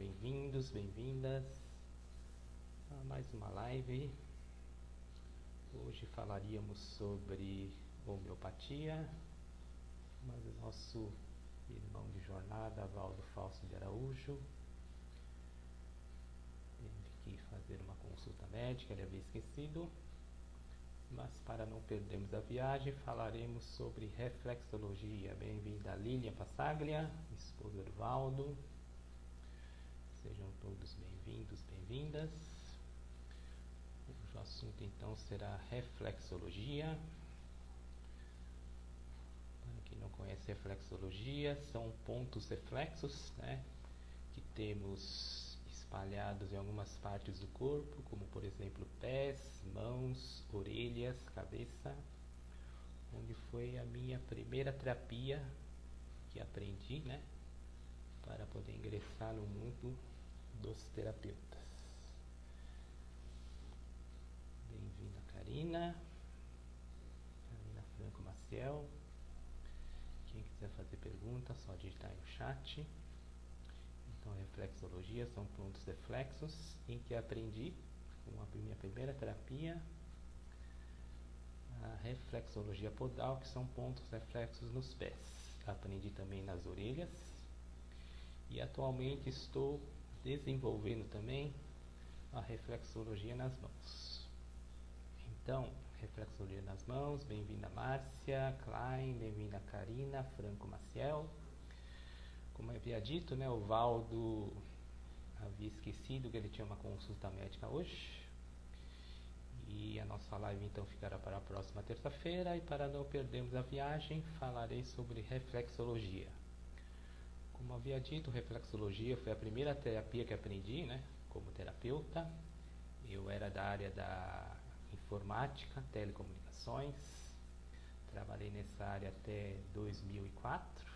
bem-vindos, bem-vindas a mais uma live. Hoje falaríamos sobre homeopatia, mas o nosso irmão de jornada, Valdo Fausto de Araújo, teve que fazer uma consulta médica, ele havia esquecido. Mas para não perdermos a viagem, falaremos sobre reflexologia. Bem-vinda Lilian Passaglia, esposa do Valdo. Sejam todos bem-vindos, bem-vindas. O assunto então será reflexologia. Para quem não conhece reflexologia, são pontos reflexos, né, que temos espalhados em algumas partes do corpo, como por exemplo pés, mãos, orelhas, cabeça, onde foi a minha primeira terapia que aprendi, né, para poder ingressar no mundo dos terapeutas. Bem-vinda Karina Franco Maciel. Quem quiser fazer pergunta, só digitar aí no chat. Então, reflexologia são pontos reflexos em que aprendi com a minha primeira terapia a reflexologia podal, que são pontos reflexos nos pés. Aprendi também nas orelhas e atualmente estou desenvolvendo também a reflexologia nas mãos. Então, reflexologia nas mãos, bem-vinda Márcia Klein, bem-vinda Karina Franco Maciel. Como eu havia dito, né, o Valdo havia esquecido que ele tinha uma consulta médica hoje. E a nossa live então ficará para a próxima terça-feira. E para não perdermos a viagem, falarei sobre reflexologia. Como havia dito, reflexologia foi a primeira terapia que aprendi, né, como terapeuta. Eu era da área da informática, telecomunicações. Trabalhei nessa área até 2004.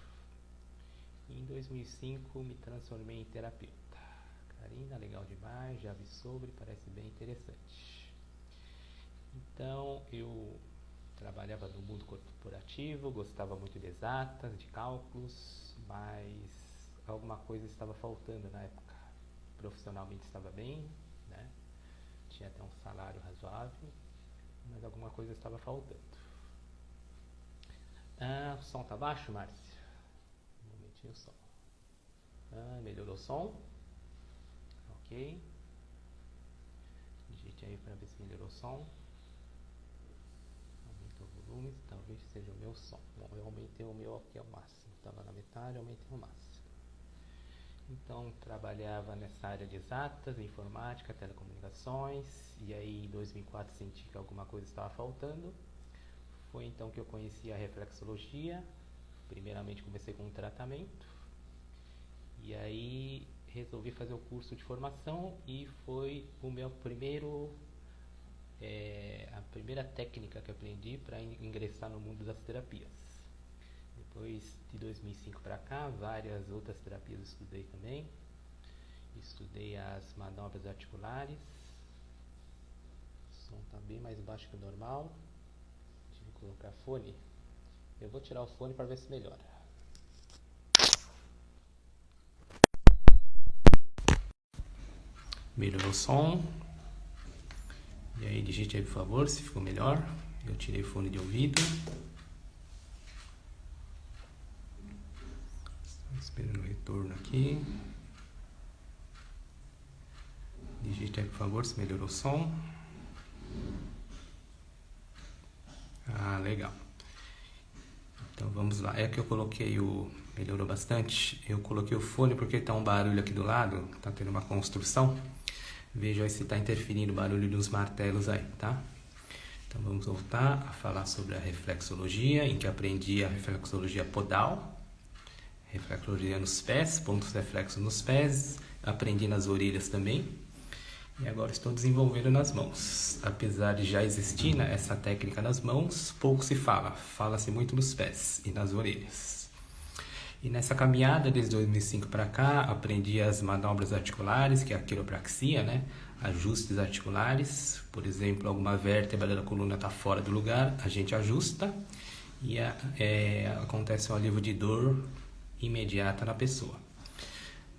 E em 2005 me transformei em terapeuta. Karina, legal demais, já vi sobre, parece bem interessante. Então, eu trabalhava no mundo corporativo, gostava muito de exatas, de cálculos, mas alguma coisa estava faltando na época. Profissionalmente estava bem, né? Tinha até um salário razoável, mas alguma coisa estava faltando. O som tá baixo, Márcia? O som. Melhorou o som? Ok. Digite aí para ver se melhorou o som. Aumentou o volume, talvez seja o meu som. Bom, eu aumentei o meu aqui ao máximo. Estava na metade, aumentei ao máximo. Então, trabalhava nessa área de exatas, informática, telecomunicações. E aí, em 2004, senti que alguma coisa estava faltando. Foi então que eu conheci a reflexologia. Primeiramente comecei com um tratamento e aí resolvi fazer o curso de formação e foi o meu a primeira técnica que aprendi para ingressar no mundo das terapias. Depois de 2005 para cá, várias outras terapias eu estudei também. Estudei as manobras articulares. O som está bem mais baixo que o normal. Tive que colocar fone. Eu vou tirar o fone para ver se melhora. Melhorou o som. E aí, digite aí, por favor, se ficou melhor. Eu tirei o fone de ouvido. Estou esperando o retorno aqui. Digite aí, por favor, se melhorou o som. Legal. Então vamos lá, é que eu coloquei melhorou bastante, eu coloquei o fone porque está um barulho aqui do lado, está tendo uma construção, veja aí se está interferindo o barulho dos martelos aí, tá? Então vamos voltar a falar sobre a reflexologia, em que aprendi a reflexologia podal, reflexologia nos pés, pontos reflexos nos pés, aprendi nas orelhas também. E agora estou desenvolvendo nas mãos. Apesar de já existir, né, essa técnica nas mãos, pouco se fala. Fala-se muito nos pés e nas orelhas. E nessa caminhada, desde 2005 para cá, aprendi as manobras articulares, que é a quiropraxia, né? Ajustes articulares. Por exemplo, alguma vértebra da coluna está fora do lugar, a gente ajusta e acontece um alívio de dor imediata na pessoa.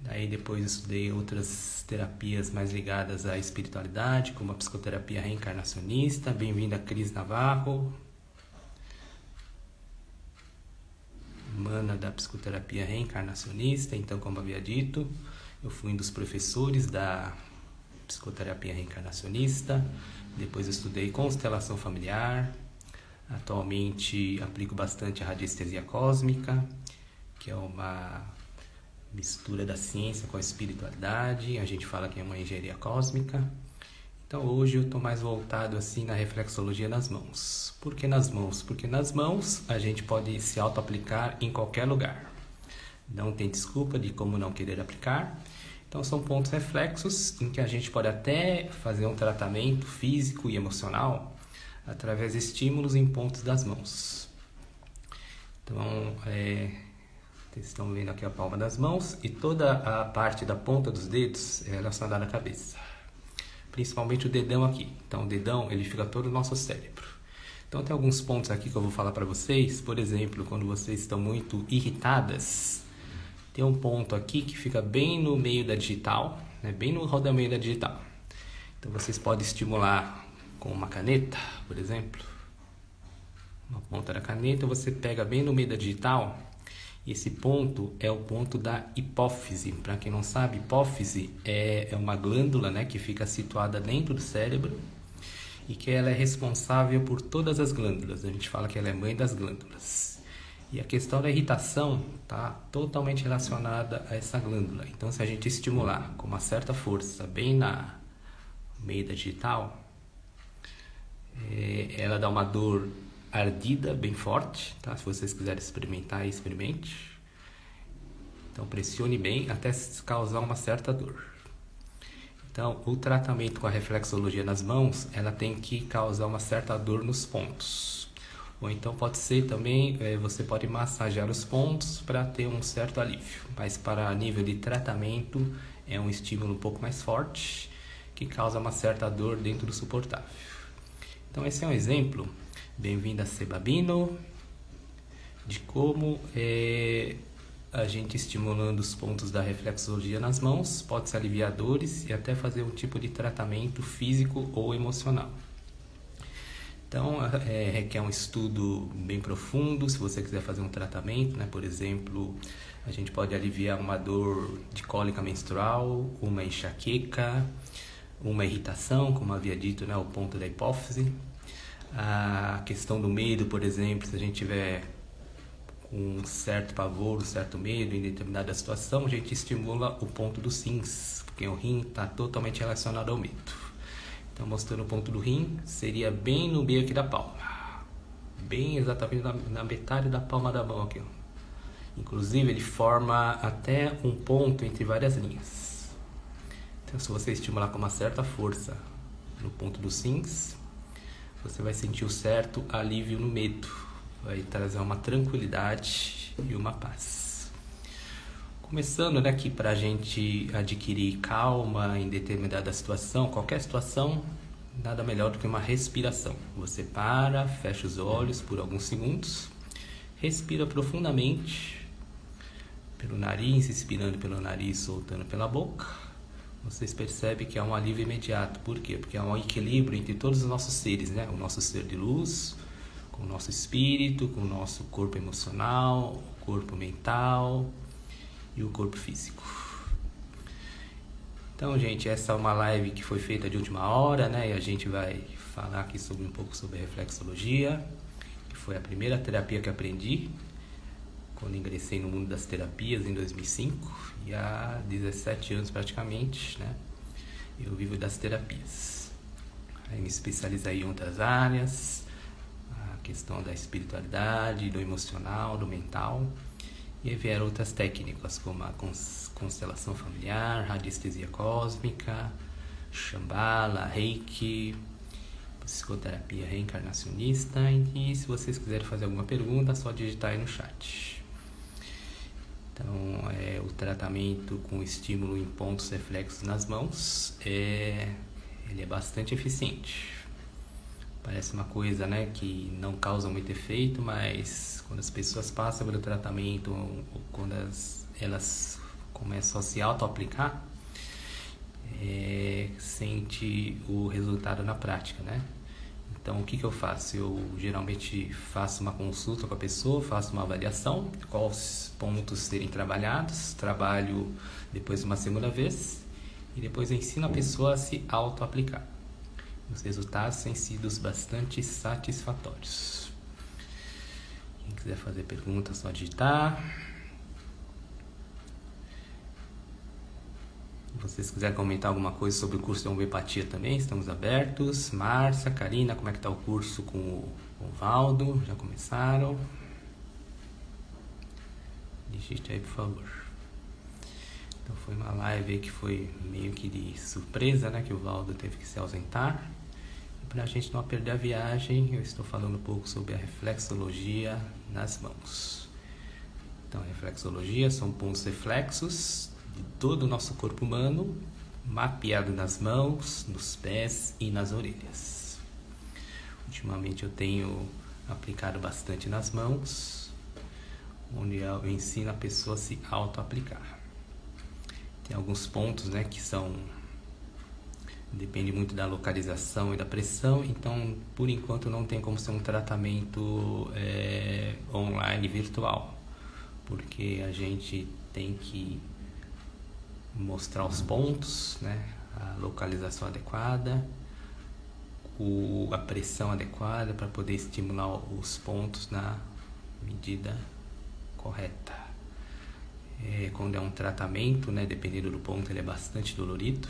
Daí depois estudei outras terapias mais ligadas à espiritualidade, como a psicoterapia reencarnacionista. Bem-vinda, Cris Navarro. Mana da psicoterapia reencarnacionista. Então, como havia dito, eu fui um dos professores da psicoterapia reencarnacionista. Depois estudei constelação familiar. Atualmente aplico bastante a radiestesia cósmica, que é uma mistura da ciência com a espiritualidade. A gente fala que é uma engenharia cósmica. Então hoje eu estou mais voltado assim na reflexologia nas mãos. Por que nas mãos? Porque nas mãos a gente pode se auto-aplicar em qualquer lugar. Não tem desculpa de como não querer aplicar. Então são pontos reflexos em que a gente pode até fazer um tratamento físico e emocional através de estímulos em pontos das mãos. Então, vocês estão vendo aqui a palma das mãos e toda a parte da ponta dos dedos é relacionada à cabeça. Principalmente o dedão aqui. Então o dedão, ele fica todo no nosso cérebro. Então tem alguns pontos aqui que eu vou falar para vocês. Por exemplo, quando vocês estão muito irritadas, tem um ponto aqui que fica bem no meio da digital, né? Bem no rodameio da digital. Então vocês podem estimular com uma caneta, por exemplo. Uma ponta da caneta, você pega bem no meio da digital. E esse ponto é o ponto da hipófise. Para quem não sabe, hipófise é uma glândula, né, que fica situada dentro do cérebro e que ela é responsável por todas as glândulas. A gente fala que ela é mãe das glândulas. E a questão da irritação está totalmente relacionada a essa glândula. Então, se a gente estimular com uma certa força bem no meio da digital, ela dá uma dor ardida bem forte, tá? Se vocês quiserem experimentar, experimente. Então pressione bem até causar uma certa dor. Então o tratamento com a reflexologia nas mãos, ela tem que causar uma certa dor nos pontos. Ou então pode ser também, você pode massagear os pontos para ter um certo alívio. Mas para nível de tratamento é um estímulo um pouco mais forte que causa uma certa dor dentro do suportável. Então esse é um exemplo. Bem-vinda a Sebabino, de como a gente estimulando os pontos da reflexologia nas mãos pode se aliviar dores e até fazer um tipo de tratamento físico ou emocional. Então requer um estudo bem profundo. Se você quiser fazer um tratamento, né, por exemplo, a gente pode aliviar uma dor de cólica menstrual, uma enxaqueca, uma irritação, como havia dito, né, o ponto da hipófise. A questão do medo, por exemplo, se a gente tiver um certo pavor, um certo medo em determinada situação, a gente estimula o ponto dos rins, porque o rim está totalmente relacionado ao medo. Então, mostrando o ponto do rim, seria bem no meio aqui da palma, bem exatamente na metade da palma da mão aqui. Inclusive, ele forma até um ponto entre várias linhas. Então, se você estimular com uma certa força no ponto dos rins, você vai sentir o certo alívio no medo, vai trazer uma tranquilidade e uma paz. Começando, né, aqui para a gente adquirir calma em determinada situação, qualquer situação, nada melhor do que uma respiração. Você para, fecha os olhos por alguns segundos, respira profundamente pelo nariz, inspirando pelo nariz, soltando pela boca. Vocês percebem que há um alívio imediato. Por quê? Porque há um equilíbrio entre todos os nossos seres, né? O nosso ser de luz, com o nosso espírito, com o nosso corpo emocional, o corpo mental e o corpo físico. Então, gente, essa é uma live que foi feita de última hora, né? E a gente vai falar aqui um pouco sobre a reflexologia, que foi a primeira terapia que aprendi quando ingressei no mundo das terapias em 2005, e há 17 anos praticamente, né, eu vivo das terapias. Aí me especializei em outras áreas, a questão da espiritualidade, do emocional, do mental, e aí vieram outras técnicas como a constelação familiar, radiestesia cósmica, Shambhala, Reiki, psicoterapia reencarnacionista. E se vocês quiserem fazer alguma pergunta, é só digitar aí no chat. Então, o tratamento com estímulo em pontos reflexos nas mãos, ele é bastante eficiente. Parece uma coisa, né, que não causa muito efeito, mas quando as pessoas passam pelo tratamento, ou quando elas como é só se auto-aplicar, sente o resultado na prática, né? Então, o que eu faço? Eu geralmente faço uma consulta com a pessoa, faço uma avaliação, quais pontos serem trabalhados, trabalho depois uma segunda vez e depois eu ensino a pessoa a se auto-aplicar. Os resultados têm sido bastante satisfatórios. Quem quiser fazer pergunta, é só digitar. Se vocês quiserem comentar alguma coisa sobre o curso de homeopatia também, estamos abertos. Márcia, Karina, como é que está o curso com o Valdo? Já começaram? Digite aí, por favor. Então foi uma live aí que foi meio que de surpresa, né? Que o Valdo teve que se ausentar. E para a gente não perder a viagem, eu estou falando um pouco sobre a reflexologia nas mãos. Então, a reflexologia são pontos reflexos de todo o nosso corpo humano, mapeado nas mãos, nos pés e nas orelhas. Ultimamente eu tenho aplicado bastante nas mãos, onde eu ensino a pessoa a se auto-aplicar. Tem alguns pontos, né, que são... depende muito da localização e da pressão, então por enquanto não tem como ser um tratamento online, virtual, porque a gente tem que mostrar os pontos, né, a localização adequada, a pressão adequada para poder estimular os pontos na medida correta. Quando é um tratamento, né, dependendo do ponto, ele é bastante dolorido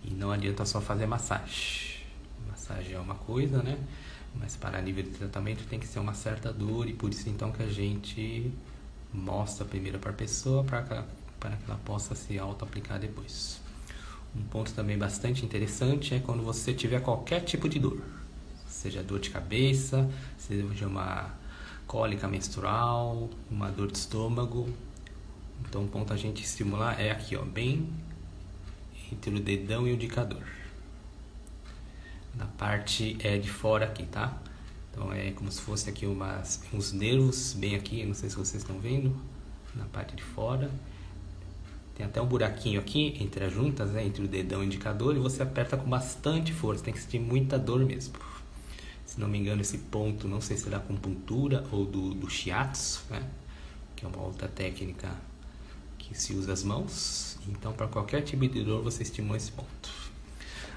e não adianta só fazer massagem. Massagem é uma coisa, né, mas para nível de tratamento tem que ser uma certa dor e por isso então que a gente mostra primeiro para a pessoa para que ela possa se auto-aplicar depois. Um ponto também bastante interessante é quando você tiver qualquer tipo de dor, seja dor de cabeça, seja uma cólica menstrual, uma dor de estômago. Então o ponto a gente estimular é aqui, ó, bem entre o dedão e o indicador, na parte de fora aqui, tá? Então é como se fosse aqui uns nervos bem aqui, não sei se vocês estão vendo, na parte de fora. Tem até um buraquinho aqui entre as juntas, né, entre o dedão e o indicador, e você aperta com bastante força, tem que sentir muita dor mesmo. Se não me engano, esse ponto, não sei se é da acupuntura ou do shiatsu, né, que é uma outra técnica que se usa as mãos. Então, para qualquer tipo de dor, você estimula esse ponto.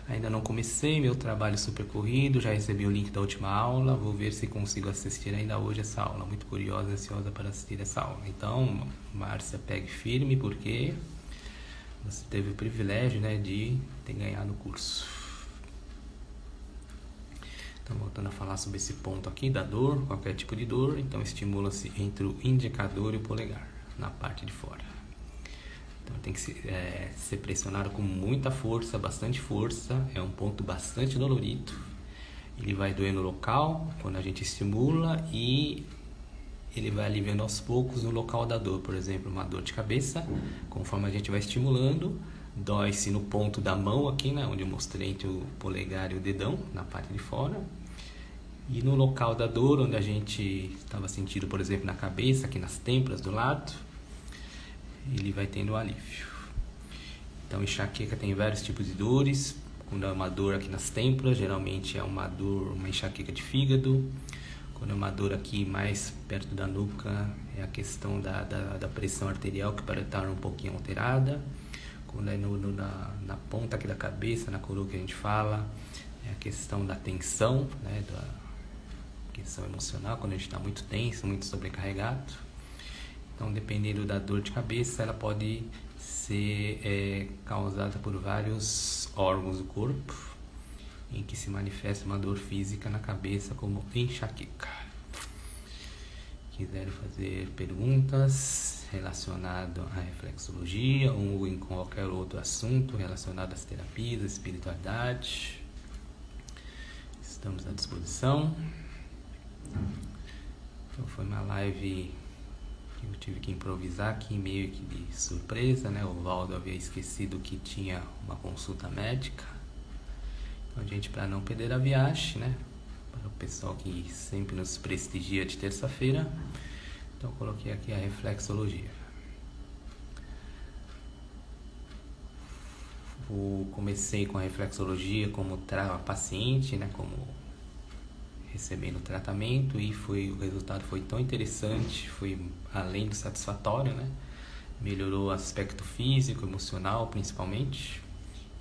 Ainda não comecei, meu trabalho super corrido, já recebi o link da última aula, vou ver se consigo assistir ainda hoje essa aula. Muito curiosa e ansiosa para assistir essa aula. Então, Márcia, pegue firme, porque você teve o privilégio, né, de ter ganhado o curso. Então, voltando a falar sobre esse ponto aqui da dor, qualquer tipo de dor, então estimula-se entre o indicador e o polegar, na parte de fora. Então tem que ser pressionado com muita força, bastante força, é um ponto bastante dolorido. Ele vai doer no local, quando a gente estimula, e ele vai aliviando aos poucos no local da dor. Por exemplo, uma dor de cabeça, conforme a gente vai estimulando, dói-se no ponto da mão aqui, né, onde eu mostrei entre o polegar e o dedão, na parte de fora. E no local da dor, onde a gente estava sentindo, por exemplo, na cabeça, aqui nas têmporas do lado, ele vai tendo alívio. Então, enxaqueca tem vários tipos de dores. Quando é uma dor aqui nas têmporas, geralmente é uma enxaqueca de fígado. Quando é uma dor aqui mais perto da nuca, é a questão da pressão arterial, que pode estar um pouquinho alterada. Quando é na ponta aqui da cabeça, na coroa que a gente fala, é a questão da tensão, né, da questão emocional, quando a gente está muito tenso, muito sobrecarregado. Então, dependendo da dor de cabeça, ela pode ser causada por vários órgãos do corpo, em que se manifesta uma dor física na cabeça, como enxaqueca. Quiserem fazer perguntas relacionadas à reflexologia ou em qualquer outro assunto relacionado às terapias, à espiritualidade, estamos à disposição. Então, foi uma live que eu tive que improvisar aqui, meio que de surpresa, né? O Valdo havia esquecido que tinha uma consulta médica. Então, gente, para não perder a viagem, né? Para o pessoal que sempre nos prestigia de terça-feira, então eu coloquei aqui a reflexologia. comecei com a reflexologia como paciente, né, como recebendo tratamento, e o resultado foi tão interessante, foi além do satisfatório, né? Melhorou o aspecto físico, emocional principalmente,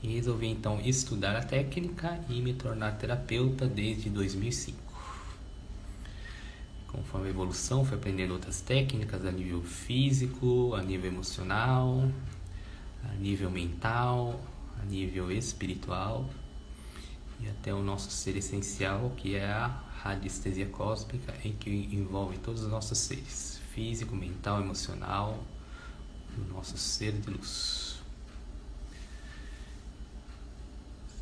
e resolvi então estudar a técnica e me tornar terapeuta desde 2005. Conforme a evolução, fui aprendendo outras técnicas a nível físico, a nível emocional, a nível mental, a nível espiritual e até o nosso ser essencial, que é a radiestesia cósmica, em que envolve todos os nossos seres, físico, mental, emocional, o nosso ser de luz.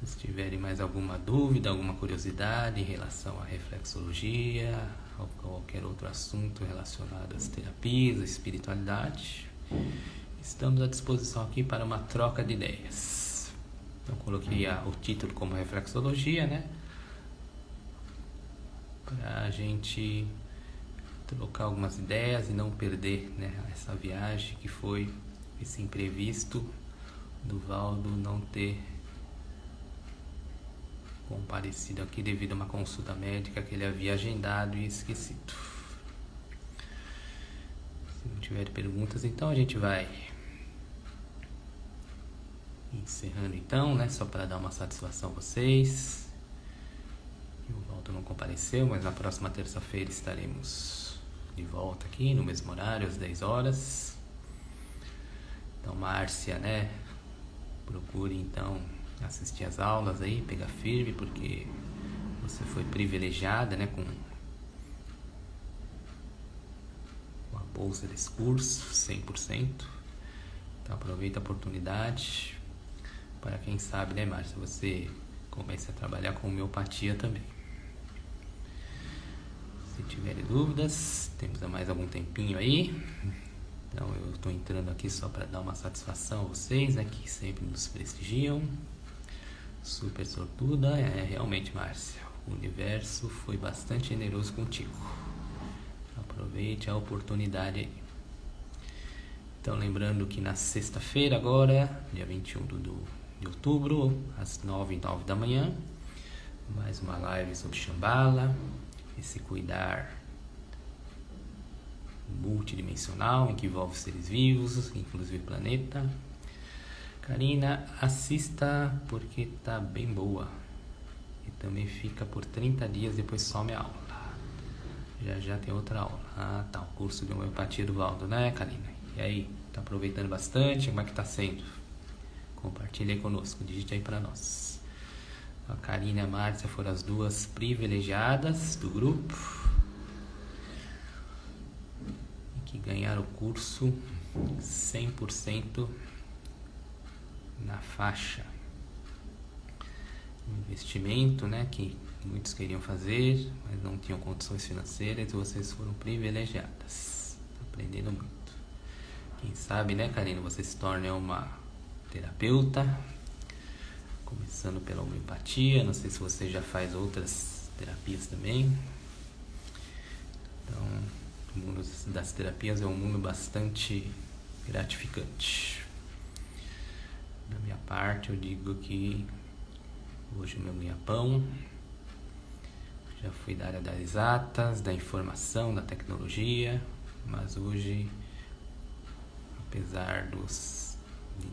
Se tiverem mais alguma dúvida, alguma curiosidade em relação à reflexologia ou qualquer outro assunto relacionado às terapias, à espiritualidade, estamos à disposição aqui para uma troca de ideias. Então coloquei o título como reflexologia, né? Para a gente trocar algumas ideias e não perder, né, essa viagem que foi esse imprevisto do Valdo não ter comparecido aqui devido a uma consulta médica que ele havia agendado e esquecido. Se não tiver perguntas, então a gente vai encerrando então, né, só para dar uma satisfação a vocês. O Valdo não compareceu, mas na próxima terça-feira estaremos de volta aqui no mesmo horário, às 10 horas. Então, Márcia, né, procure então assistir as aulas aí, pegar firme, porque você foi privilegiada, né, com a bolsa desse curso, 100%. Então aproveita a oportunidade para, quem sabe, né, Márcia, você comece a trabalhar com homeopatia também. Se tiverem dúvidas, temos mais algum tempinho aí. Então eu estou entrando aqui só para dar uma satisfação a vocês, né, que sempre nos prestigiam. Super sortuda, realmente, Márcia. O universo foi bastante generoso contigo. Aproveite a oportunidade aí. Então, lembrando que na sexta-feira agora, dia 21 de outubro, às 9h09 da manhã, mais uma live sobre Shambhala, esse cuidar multidimensional, em que envolve seres vivos, inclusive planeta. Karina, assista porque tá bem boa. E também fica por 30 dias, depois some a aula. Já tem outra aula. Ah, tá, o curso de homeopatia do Valdo, né, Karina? E aí, tá aproveitando bastante? Como é que tá sendo? Compartilha aí conosco, digite aí pra nós. A Karina e a Márcia foram as duas privilegiadas do grupo que ganharam o curso 100% na faixa. Investimento, né, que muitos queriam fazer, mas não tinham condições financeiras, e vocês foram privilegiadas. Aprendendo muito. Quem sabe, né, Karina, você se torne uma terapeuta, começando pela homeopatia. Não sei se você já faz outras terapias também. Então, o mundo das terapias é um mundo bastante gratificante. Da minha parte, eu digo que hoje o meu ganha-pão, já fui da área das exatas, da informação, da tecnologia, mas hoje, apesar de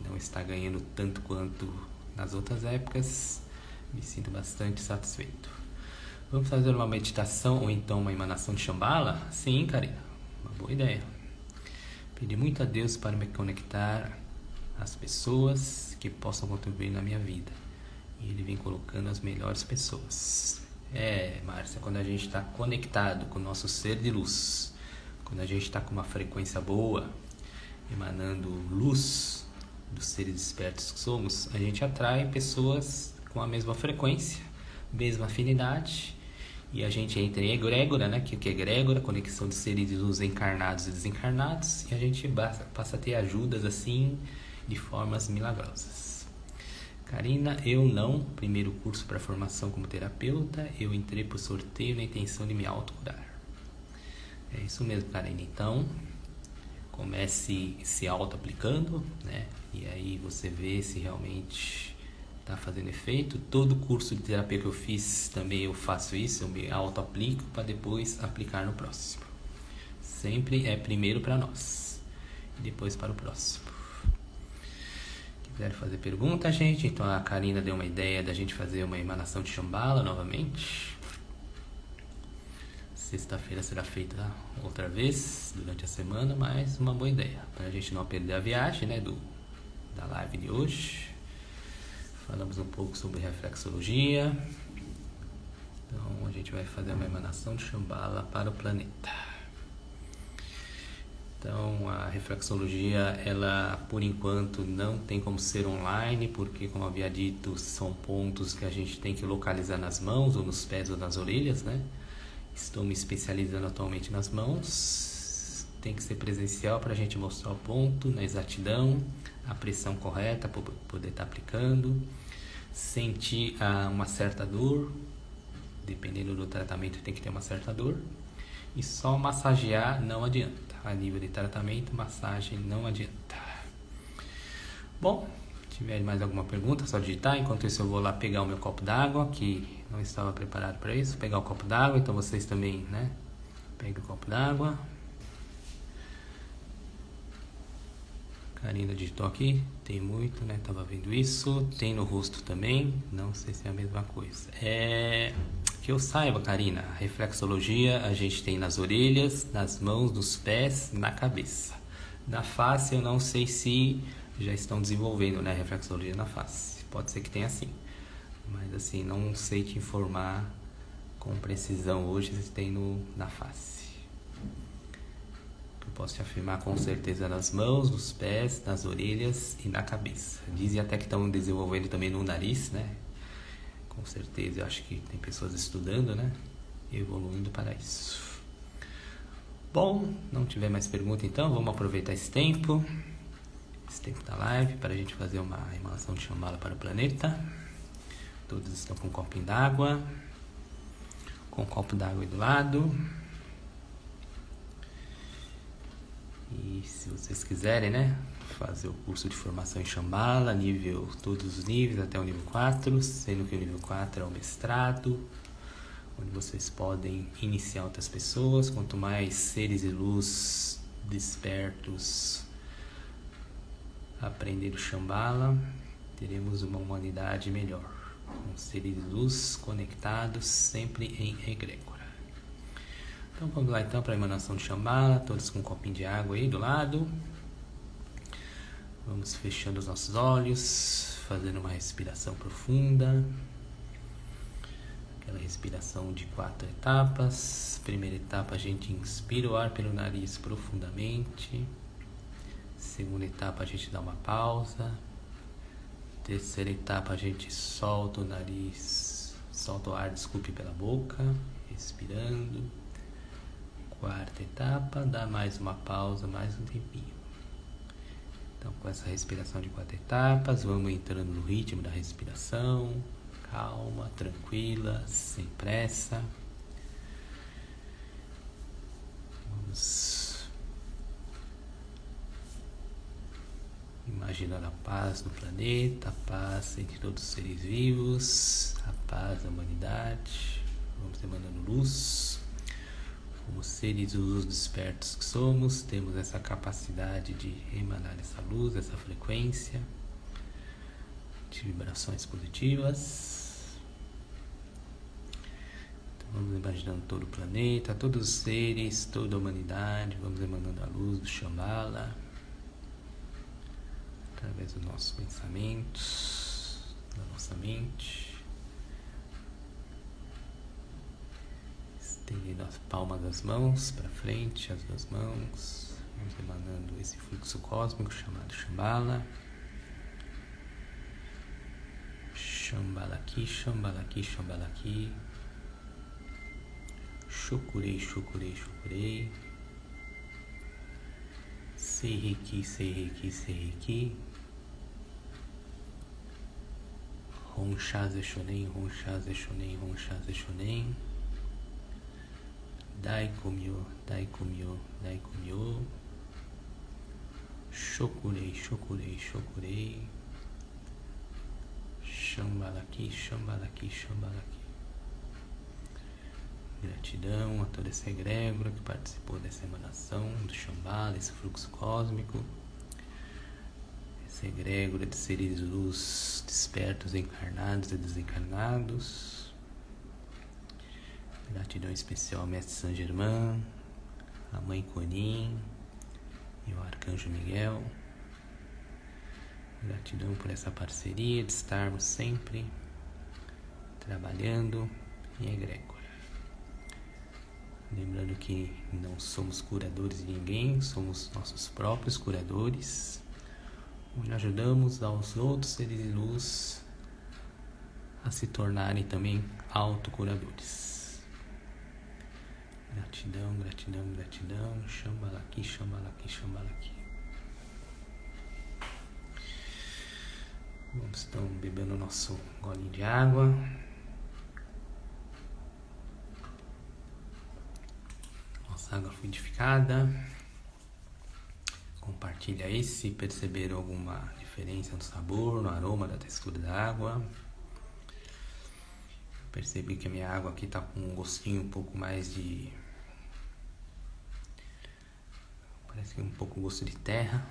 não estar ganhando tanto quanto nas outras épocas, me sinto bastante satisfeito. Vamos fazer uma meditação ou então uma emanação de Shambhala? Sim, Karina, uma boa ideia. Pedi muito a Deus para me conectar às pessoas que possam contribuir na minha vida. E Ele vem colocando as melhores pessoas. Márcia, quando a gente está conectado com o nosso ser de luz, quando a gente está com uma frequência boa, emanando luz dos seres espertos que somos, a gente atrai pessoas com a mesma frequência, mesma afinidade, e a gente entra em egrégora, né? Que é egrégora, conexão de seres de luz encarnados e desencarnados, e a gente passa a ter ajudas assim, de formas milagrosas. Karina, eu não, primeiro curso para formação como terapeuta, eu entrei por sorteio na intenção de me autocurar. É isso mesmo, Karina. Então, comece se auto-aplicando, né? e aí você vê se realmente está fazendo efeito. Todo curso de terapia que eu fiz também eu faço isso, eu me auto-aplico para depois aplicar no próximo. Sempre é primeiro para nós e depois para o próximo. Quiser fazer pergunta, gente? Então a Karina deu uma ideia da gente fazer uma emanação de Shambhala novamente. Sexta-feira será feita outra vez durante a semana, mas uma boa ideia para a gente não perder a viagem, né, da live de hoje. Falamos um pouco sobre reflexologia. Então a gente vai fazer uma emanação de Shambhala para o planeta. Então a reflexologia, ela por enquanto não tem como ser online, porque como havia dito, são pontos que a gente tem que localizar nas mãos, ou nos pés ou nas orelhas, né? Estou me especializando atualmente nas mãos. Tem que ser presencial para a gente mostrar o ponto, na exatidão, a pressão correta para poder estar aplicando. Sentir uma certa dor, dependendo do tratamento tem que ter uma certa dor. E só massagear não adianta. A nível de tratamento, massagem não adianta. Bom, se tiver mais alguma pergunta, é só digitar. Enquanto isso eu vou lá pegar o meu copo d'água, que não estava preparado para isso. Pegar o copo d'água, então vocês também, né? Peguem o copo d'água. Karina digitou aqui, tem muito, né? Tava vendo isso. Tem no rosto também, não sei se é a mesma coisa. Que eu saiba, Karina, a reflexologia a gente tem nas orelhas, nas mãos, nos pés, na cabeça. Na face eu não sei se já estão desenvolvendo, né, reflexologia na face. Pode ser que tenha sim, mas assim, não sei te informar com precisão hoje se tem na face. Eu posso te afirmar com certeza nas mãos, nos pés, nas orelhas e na cabeça. Dizem até que estão desenvolvendo também no nariz, né? Com certeza, eu acho que tem pessoas estudando, né? Evoluindo para isso. Bom, não tiver mais pergunta então, vamos aproveitar esse tempo da live, para a gente fazer uma emanação de Shambhala para o planeta. Todos estão com um copinho d'água, com um copo d'água aí do lado. E se vocês quiserem, né, fazer o curso de formação em Shambhala, todos os níveis até o nível 4, sendo que o nível 4 é o mestrado, onde vocês podem iniciar outras pessoas. Quanto mais seres de luz despertos aprender o Shambhala, teremos uma humanidade melhor, com seres de luz conectados sempre em egrégora. Então vamos lá então para a emanação de Shambhala, todos com um copinho de água aí do lado. Vamos fechando os nossos olhos, fazendo uma respiração profunda. Aquela respiração de 4 etapas. Primeira etapa, a gente inspira o ar pelo nariz profundamente. Segunda etapa, a gente dá uma pausa. Terceira etapa, a gente solta o ar, pela boca, respirando. Quarta etapa, dá mais uma pausa, mais um tempinho. Então, com essa respiração de 4 etapas, vamos entrando no ritmo da respiração, calma, tranquila, sem pressa. Vamos imaginar a paz no planeta, a paz entre todos os seres vivos, a paz da humanidade. Vamos emanando luz. Como seres de luz despertos que somos, temos essa capacidade de emanar essa luz, essa frequência de vibrações positivas. Então, vamos imaginando todo o planeta, todos os seres, toda a humanidade. Vamos emanando a luz do Shambhala através dos nossos pensamentos, da nossa mente. Estendendo as palmas das mãos para frente, as duas mãos. Vamos emanando esse fluxo cósmico chamado Shambhala. Shambhala aqui, Shambhala aqui, Shambhala aqui. Shokurei, Shokurei, Shokurei. Seireki, Seireki, Seireki. Honsha Shonen, Honsha Shonen, Honsha Shonen. Daikomyo, Daikomyo, Daikomyo. Chokurei, chokurei, chokurei. Xambalaqui, xambalaqui, xambalaqui. Gratidão a toda essa egrégora que participou dessa emanação do Shambhala, esse fluxo cósmico. Essa egrégora de seres de luz despertos, encarnados e desencarnados. Gratidão especial ao Mestre Saint Germain, a Mãe Kuan-Yin e o Arcanjo Miguel. Gratidão por essa parceria de estarmos sempre trabalhando em egrégora. Lembrando que não somos curadores de ninguém, somos nossos próprios curadores, onde ajudamos aos outros seres de luz a se tornarem também autocuradores. Gratidão, gratidão, gratidão. Xambalaqui, xambalaqui, xambalaqui. Vamos então bebendo o nosso golinho de água. Nossa água fluidificada. Compartilha aí se perceberam alguma diferença no sabor, no aroma, da textura da água. Percebi que a minha água aqui está com um gostinho um pouco mais de... parece que um pouco gosto de terra.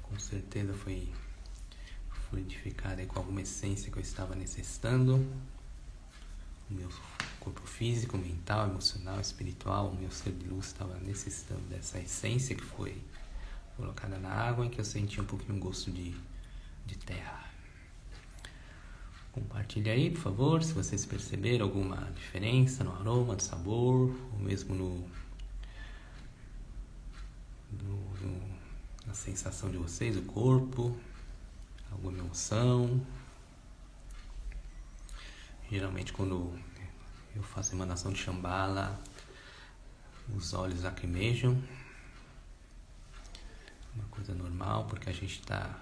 Com certeza foi fluidificada com alguma essência que eu estava necessitando. O meu corpo físico, mental, emocional, espiritual, o meu ser de luz estava necessitando dessa essência que foi colocada na água, em que eu senti um pouquinho um gosto de terra. Compartilhe aí, por favor, se vocês perceberam alguma diferença no aroma, no sabor, ou mesmo na sensação de vocês, o corpo, alguma emoção. Geralmente quando eu faço emanação de Shambhala, os olhos lacrimejam. Uma coisa normal, porque a gente está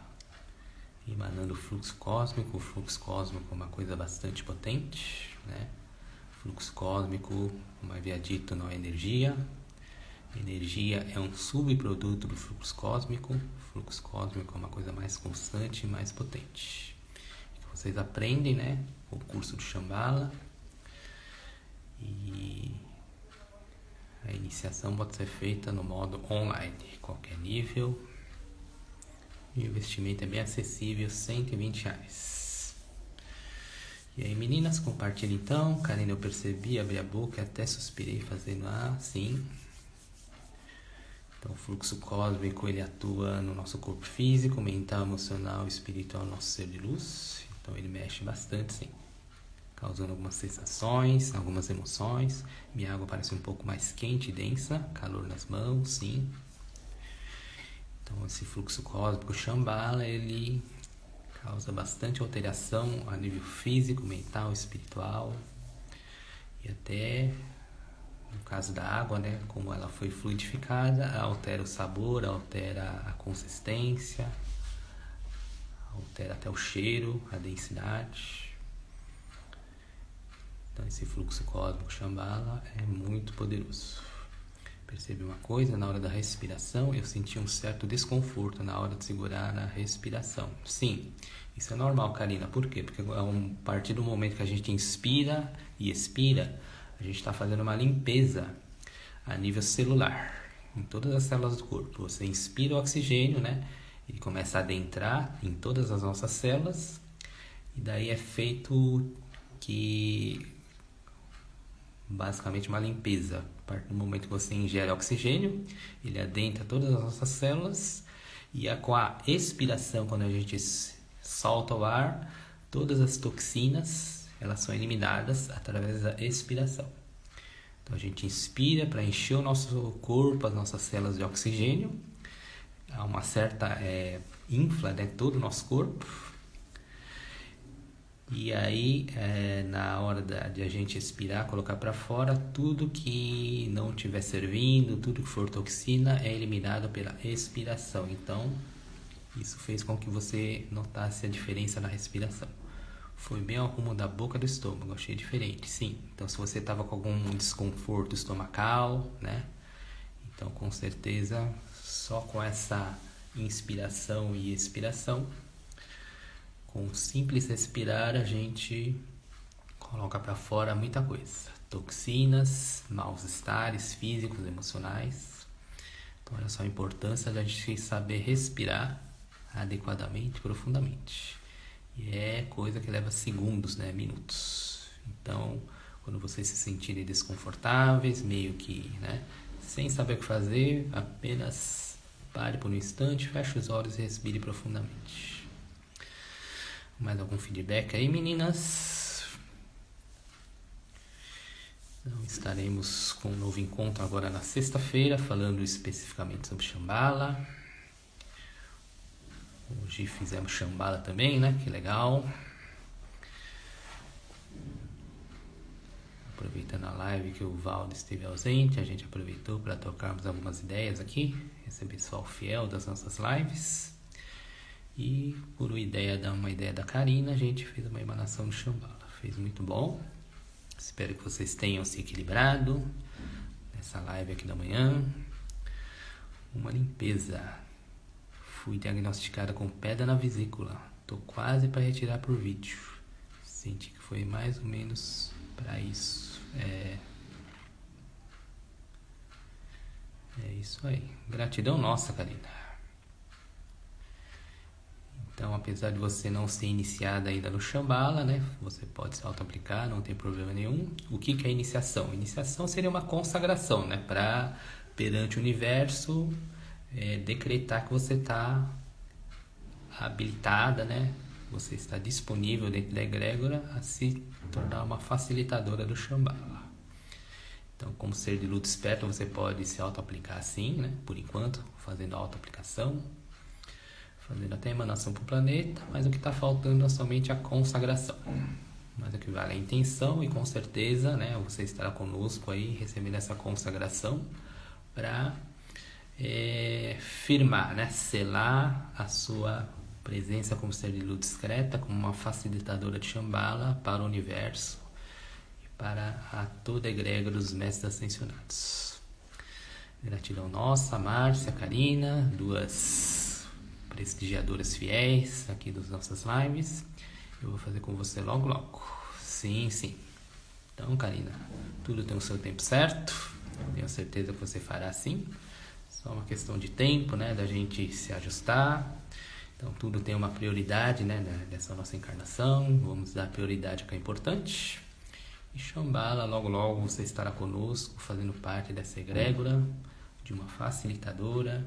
emanando o fluxo cósmico. O fluxo cósmico é uma coisa bastante potente, né? O fluxo cósmico, como havia dito, não é energia. Energia é um subproduto do fluxo cósmico. O fluxo cósmico é uma coisa mais constante e mais potente. Vocês aprendem, né? O curso do Shambhala. E a iniciação pode ser feita no modo online, qualquer nível. E o investimento é bem acessível, R$120. E aí, meninas, compartilhem então. Karina, eu percebi, abri a boca e até suspirei fazendo sim. Então, o fluxo cósmico, ele atua no nosso corpo físico, mental, emocional, espiritual, nosso ser de luz. Então, ele mexe bastante, sim, causando algumas sensações, algumas emoções. Minha água parece um pouco mais quente e densa, calor nas mãos, sim. Então, esse fluxo cósmico Shambhala, ele causa bastante alteração a nível físico, mental, espiritual. E até, no caso da água, né, como ela foi fluidificada, altera o sabor, altera a consistência, altera até o cheiro, a densidade. Então esse fluxo cósmico Shambhala é muito poderoso. Percebi uma coisa, na hora da respiração eu senti um certo desconforto na hora de segurar a respiração. Sim, isso é normal, Karina. Por quê? Porque a partir do momento que a gente inspira e expira, a gente está fazendo uma limpeza a nível celular, em todas as células do corpo. Você inspira o oxigênio, né? Ele começa a adentrar em todas as nossas células. E daí é feito basicamente uma limpeza. A partir do momento que você ingere oxigênio, ele adentra todas as nossas células. E com a expiração, quando a gente solta o ar, todas as toxinas, elas são eliminadas através da expiração. Então a gente inspira para encher o nosso corpo, as nossas células de oxigênio. Há uma certa infla, né, todo o nosso corpo. E aí, na hora de a gente expirar, colocar para fora, tudo que não estiver servindo, tudo que for toxina, é eliminado pela expiração. Então, isso fez com que você notasse a diferença na respiração. Foi bem ao rumo da boca do estômago, achei diferente, sim. Então, se você estava com algum desconforto estomacal, né, Então, com certeza, só com essa inspiração e expiração, com o simples respirar, a gente coloca para fora muita coisa. Toxinas, maus estares físicos, emocionais. Então, olha só a importância da gente saber respirar adequadamente, profundamente. E é coisa que leva segundos, né? Minutos. Então, quando vocês se sentirem desconfortáveis, meio que, né? Sem saber o que fazer, apenas pare por um instante, feche os olhos e respire profundamente. Mais algum feedback aí, meninas? Então, estaremos com um novo encontro agora na sexta-feira, falando especificamente sobre Shambhala. Hoje fizemos Shambhala também, né? Que legal. Aproveitando a live que o Valdo esteve ausente, a gente aproveitou para trocarmos algumas ideias aqui, receber pessoal fiel das nossas lives. E por uma ideia da Karina, a gente fez uma emanação de Shambhala. Fez muito bom. Espero que vocês tenham se equilibrado nessa live aqui da manhã. Uma limpeza. Fui diagnosticada com pedra na vesícula. Tô quase para retirar por vídeo. Senti que foi mais ou menos para isso. É isso aí. Gratidão nossa, Karina. Então, apesar de você não ser iniciada ainda no Shambhala, né? Você pode se auto-aplicar, não tem problema nenhum. O que é iniciação? Iniciação seria uma consagração, né? Para, perante o universo, decretar que você está habilitada, né? Você está disponível dentro da egrégora a se tornar uma facilitadora do Shambhala. Então, como ser de luz esperto, você pode se auto-aplicar assim, né? Por enquanto, fazendo auto-aplicação, fazendo até emanação para o planeta, mas o que está faltando é somente a consagração. Mas o que vale é a intenção e com certeza, né? Você estará conosco aí, recebendo essa consagração para firmar, né? Selar a sua presença como ser de luz discreta, como uma facilitadora de Shambhala para o universo e para a toda a egrégora dos mestres ascensionados. Gratidão nossa, Márcia, Karina, duas prestigiadoras fiéis aqui das nossas lives. Eu vou fazer com você logo, logo. Sim, sim. Então, Karina, tudo tem o seu tempo certo. Tenho certeza que você fará assim. Só uma questão de tempo, né? Da gente se ajustar. Então, tudo tem uma prioridade, né, dessa nossa encarnação. Vamos dar prioridade ao que é importante. E Shambhala, logo, logo, você estará conosco, fazendo parte dessa egrégora, de uma facilitadora,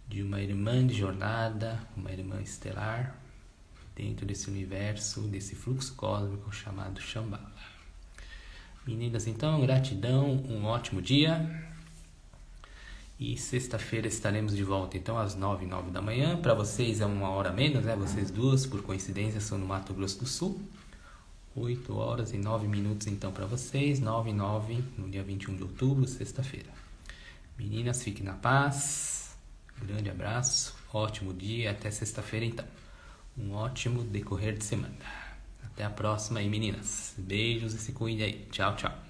de uma irmã de jornada, uma irmã estelar, dentro desse universo, desse fluxo cósmico chamado Shambhala. Meninas, então, gratidão, um ótimo dia. E sexta-feira estaremos de volta, então, às 9h09 da manhã. Para vocês é 1 hora menos, né? Vocês duas, por coincidência, são no Mato Grosso do Sul. 8h09, então, para vocês. 9h09, no dia 21 de outubro, sexta-feira. Meninas, fiquem na paz. Grande abraço. Ótimo dia. Até sexta-feira, então. Um ótimo decorrer de semana. Até a próxima aí, meninas. Beijos e se cuidem aí. Tchau, tchau.